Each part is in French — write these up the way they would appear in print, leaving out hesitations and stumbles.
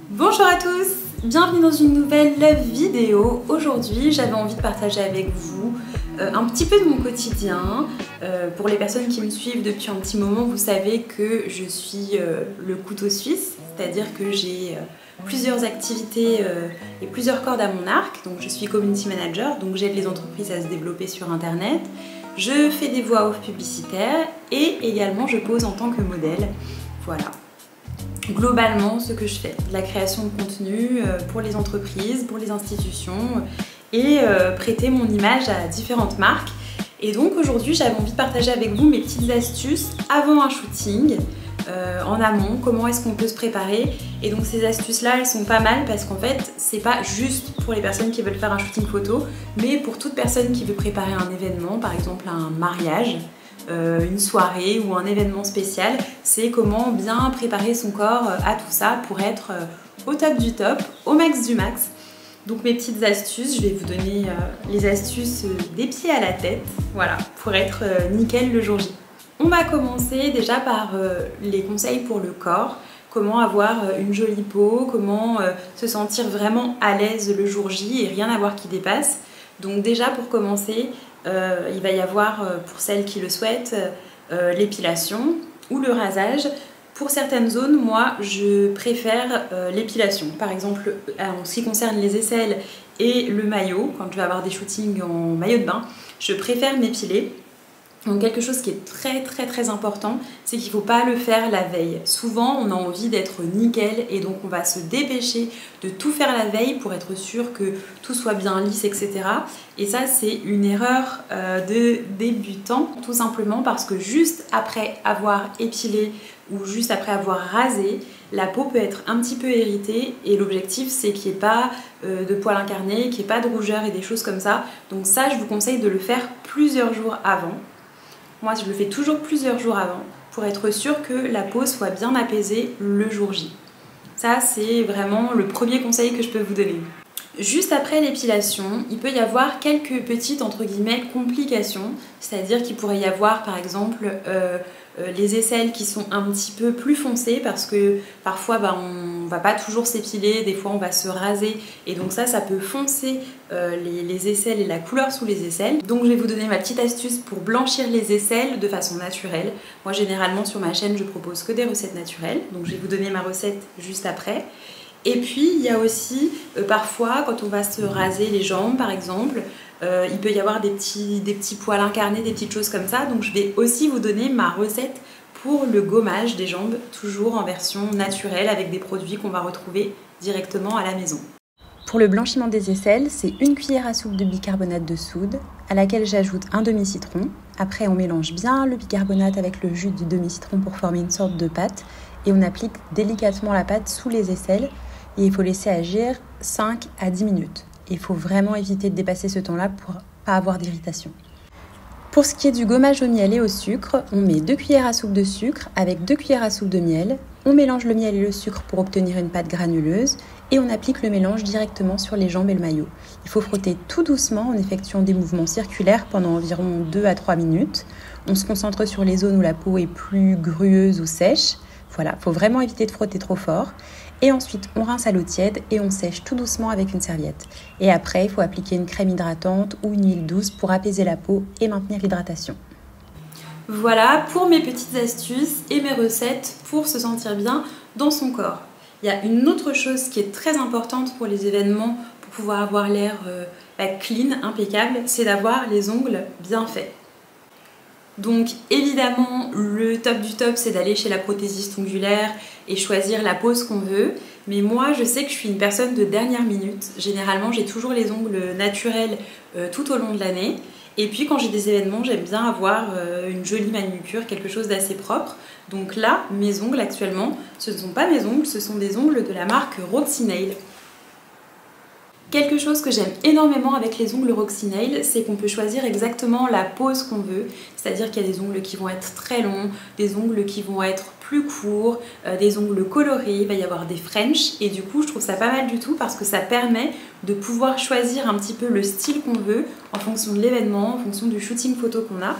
Bonjour à tous, bienvenue dans une nouvelle vidéo. Aujourd'hui j'avais envie de partager avec vous un petit peu de mon quotidien. Pour les personnes qui me suivent depuis un petit moment, vous savez que je suis le couteau suisse, c'est-à-dire que j'ai plusieurs activités et plusieurs cordes à mon arc. Donc je suis community manager, donc j'aide les entreprises à se développer sur internet. Je fais des voix off publicitaires et également je pose en tant que modèle. Voilà. Globalement, ce que je fais, de la création de contenu pour les entreprises, pour les institutions et prêter mon image à différentes marques. Et donc aujourd'hui, j'avais envie de partager avec vous mes petites astuces avant un shooting, en amont, comment est-ce qu'on peut se préparer. Et donc ces astuces-là, elles sont pas mal parce qu'en fait, c'est pas juste pour les personnes qui veulent faire un shooting photo, mais pour toute personne qui veut préparer un événement, par exemple un mariage, une soirée ou un événement spécial, c'est comment bien préparer son corps à tout ça pour être au top du top, au max du max. Donc mes petites astuces, je vais vous donner les astuces des pieds à la tête, voilà, pour être nickel le jour J. On va commencer déjà par les conseils pour le corps, comment avoir une jolie peau, comment se sentir vraiment à l'aise le jour J et rien avoir qui dépasse. Donc déjà pour commencer, il va y avoir, pour celles qui le souhaitent, l'épilation ou le rasage. Pour certaines zones, moi, je préfère l'épilation. Par exemple, en ce qui concerne les aisselles et le maillot, quand je vais avoir des shootings en maillot de bain, je préfère m'épiler. Donc quelque chose qui est très important, c'est qu'il ne faut pas le faire la veille. Souvent on a envie d'être nickel et donc on va se dépêcher de tout faire la veille pour être sûr que tout soit bien lisse, etc. Et ça c'est une erreur de débutant, tout simplement parce que juste après avoir épilé ou juste après avoir rasé, la peau peut être un petit peu irritée et l'objectif c'est qu'il n'y ait pas de poils incarnés, qu'il n'y ait pas de rougeur et des choses comme ça. Donc ça je vous conseille de le faire plusieurs jours avant. Moi, je le fais toujours plusieurs jours avant pour être sûr que la peau soit bien apaisée le jour J. Ça, c'est vraiment le premier conseil que je peux vous donner. Juste après l'épilation, il peut y avoir quelques petites, entre guillemets, complications. C'est-à-dire qu'il pourrait y avoir, par exemple, les aisselles qui sont un petit peu plus foncées parce que parfois on va pas toujours s'épiler, des fois on va se raser et donc ça peut foncer les aisselles et la couleur sous les aisselles. Donc je vais vous donner ma petite astuce pour blanchir les aisselles de façon naturelle. Moi généralement sur ma chaîne je propose que des recettes naturelles, donc je vais vous donner ma recette juste après. Et puis il y a aussi parfois quand on va se raser les jambes par exemple, il peut y avoir des petits poils incarnés, des petites choses comme ça. Donc je vais aussi vous donner ma recette pour le gommage des jambes, toujours en version naturelle avec des produits qu'on va retrouver directement à la maison. Pour le blanchiment des aisselles, c'est une cuillère à soupe de bicarbonate de soude à laquelle j'ajoute un demi-citron. Après on mélange bien le bicarbonate avec le jus du demi-citron pour former une sorte de pâte et on applique délicatement la pâte sous les aisselles et il faut laisser agir 5 à 10 minutes. Il faut vraiment éviter de dépasser ce temps-là pour pas avoir d'irritation. Pour ce qui est du gommage au miel et au sucre, on met 2 cuillères à soupe de sucre avec 2 cuillères à soupe de miel. On mélange le miel et le sucre pour obtenir une pâte granuleuse et on applique le mélange directement sur les jambes et le maillot. Il faut frotter tout doucement en effectuant des mouvements circulaires pendant environ 2 à 3 minutes. On se concentre sur les zones où la peau est plus grueuse ou sèche. Voilà, il faut vraiment éviter de frotter trop fort. Et ensuite, on rince à l'eau tiède et on sèche tout doucement avec une serviette. Et après, il faut appliquer une crème hydratante ou une huile douce pour apaiser la peau et maintenir l'hydratation. Voilà pour mes petites astuces et mes recettes pour se sentir bien dans son corps. Il y a une autre chose qui est très importante pour les événements, pour pouvoir avoir l'air clean, impeccable, c'est d'avoir les ongles bien faits. Donc évidemment le top du top c'est d'aller chez la prothésiste ongulaire et choisir la pose qu'on veut, mais moi je sais que je suis une personne de dernière minute. Généralement j'ai toujours les ongles naturels tout au long de l'année et puis quand j'ai des événements j'aime bien avoir une jolie manucure, quelque chose d'assez propre. Donc là mes ongles actuellement ce ne sont pas mes ongles, ce sont des ongles de la marque Roxy Nail. Quelque chose que j'aime énormément avec les ongles Roxy Nail, c'est qu'on peut choisir exactement la pose qu'on veut. C'est-à-dire qu'il y a des ongles qui vont être très longs, des ongles qui vont être plus courts, des ongles colorés, il va y avoir des French. Et du coup, je trouve ça pas mal du tout parce que ça permet de pouvoir choisir un petit peu le style qu'on veut en fonction de l'événement, en fonction du shooting photo qu'on a.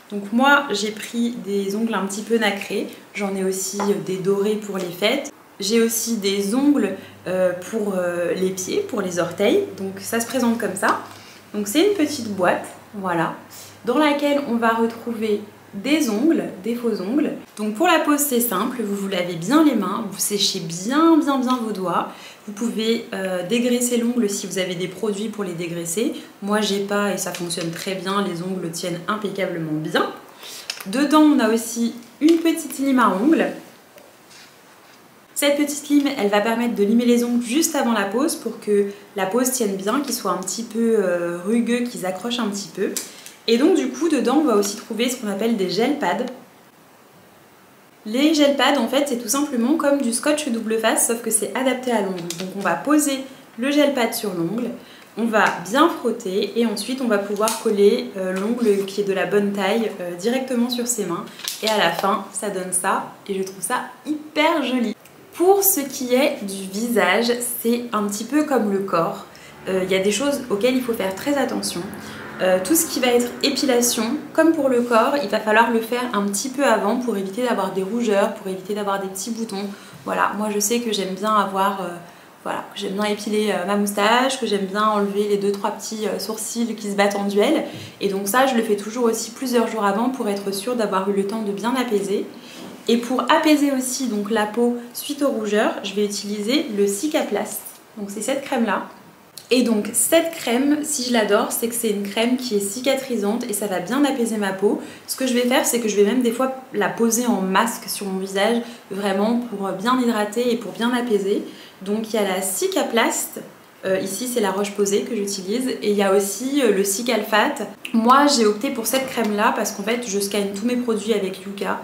Donc moi, j'ai pris des ongles un petit peu nacrés. J'en ai aussi des dorés pour les fêtes. J'ai aussi des ongles pour les pieds, pour les orteils. Donc ça se présente comme ça. Donc c'est une petite boîte, voilà, dans laquelle on va retrouver des ongles, des faux ongles. Donc pour la pose c'est simple, vous vous lavez bien les mains, vous séchez bien vos doigts. Vous pouvez dégraisser l'ongle si vous avez des produits pour les dégraisser. Moi j'ai pas et ça fonctionne très bien, les ongles tiennent impeccablement bien. Dedans on a aussi une petite lime à ongles. Cette petite lime, elle va permettre de limer les ongles juste avant la pose pour que la pose tienne bien, qu'ils soient un petit peu rugueux, qu'ils accrochent un petit peu. Et donc du coup, dedans, on va aussi trouver ce qu'on appelle des gel pads. Les gel pads, en fait, c'est tout simplement comme du scotch double face, sauf que c'est adapté à l'ongle. Donc on va poser le gel pad sur l'ongle, on va bien frotter et ensuite on va pouvoir coller l'ongle qui est de la bonne taille directement sur ses mains. Et à la fin, ça donne ça et je trouve ça hyper joli. Pour ce qui est du visage, c'est un petit peu comme le corps. Il y a des choses auxquelles il faut faire très attention. Tout ce qui va être épilation, comme pour le corps, il va falloir le faire un petit peu avant pour éviter d'avoir des rougeurs, pour éviter d'avoir des petits boutons. Voilà, moi je sais que j'aime bien avoir, j'aime bien épiler ma moustache, que j'aime bien enlever les 2-3 petits sourcils qui se battent en duel. Et donc ça, je le fais toujours aussi plusieurs jours avant pour être sûre d'avoir eu le temps de bien apaiser. Et pour apaiser aussi donc la peau suite aux rougeurs, je vais utiliser le Cicaplast. Donc c'est cette crème là. Et donc cette crème, si je l'adore, c'est que c'est une crème qui est cicatrisante et ça va bien apaiser ma peau. Ce que je vais faire, c'est que je vais même des fois la poser en masque sur mon visage, vraiment pour bien hydrater et pour bien apaiser. Donc il y a la Cicaplast. Ici c'est la Roche-Posay que j'utilise et il y a aussi le Cicalfate. Moi j'ai opté pour cette crème là parce qu'en fait je scanne tous mes produits avec Yuka.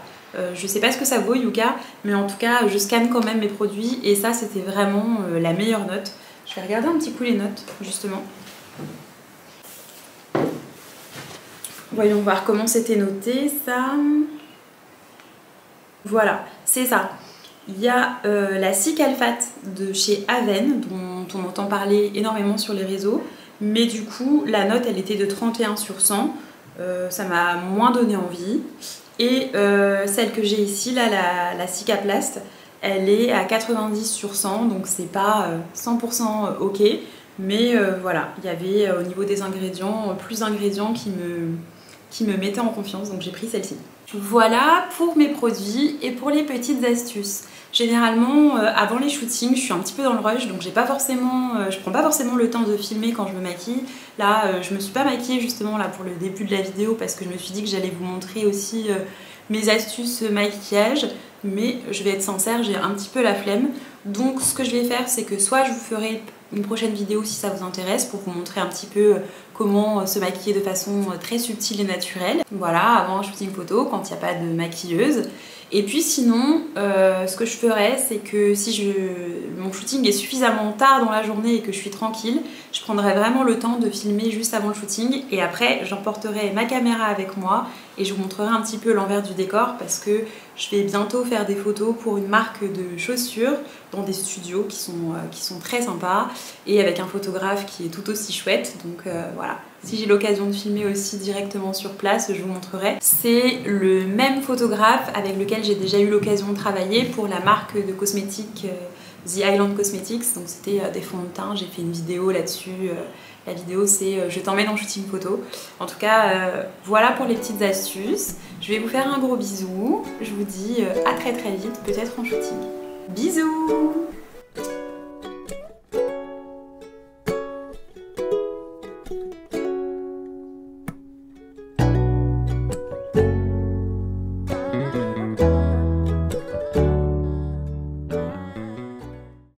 Je sais pas ce que ça vaut Yuka, mais en tout cas je scanne quand même mes produits et ça c'était vraiment la meilleure note. Je vais regarder un petit coup les notes justement. Voyons voir comment c'était noté ça. Voilà, c'est ça. Il y a la Cicalfate de chez Aven dont on entend parler énormément sur les réseaux, mais du coup la note elle était de 31 sur 100, ça m'a moins donné envie. Et celle que j'ai ici, là, la Cicaplast, elle est à 90 sur 100, donc c'est pas 100% ok. Mais voilà, il y avait au niveau des ingrédients, plus d'ingrédients qui me mettaient en confiance, donc j'ai pris celle-ci. Voilà pour mes produits et pour les petites astuces. Généralement, avant les shootings, je suis un petit peu dans le rush, donc je prends pas forcément le temps de filmer quand je me maquille. Là, je me suis pas maquillée justement là pour le début de la vidéo parce que je me suis dit que j'allais vous montrer aussi mes astuces maquillage, mais je vais être sincère, j'ai un petit peu la flemme. Donc ce que je vais faire, c'est que soit je vous ferai une prochaine vidéo si ça vous intéresse pour vous montrer un petit peu comment se maquiller de façon très subtile et naturelle. Voilà, avant un shooting photo, quand il n'y a pas de maquilleuse. Et puis sinon, ce que je ferais, c'est que si mon shooting est suffisamment tard dans la journée et que je suis tranquille, je prendrai vraiment le temps de filmer juste avant le shooting et après j'emporterai ma caméra avec moi et je vous montrerai un petit peu l'envers du décor parce que je vais bientôt faire des photos pour une marque de chaussures dans des studios qui sont très sympas et avec un photographe qui est tout aussi chouette. Donc voilà, si j'ai l'occasion de filmer aussi directement sur place, je vous montrerai. C'est le même photographe avec lequel j'ai déjà eu l'occasion de travailler pour la marque de cosmétiques The Island Cosmetics. Donc c'était des fonds de teint, j'ai fait une vidéo là-dessus. La vidéo c'est je t'emmène en shooting photo. En tout cas, voilà pour les petites astuces. Je vais vous faire un gros bisou. Je vous dis à très vite, peut-être en shooting. Bisous!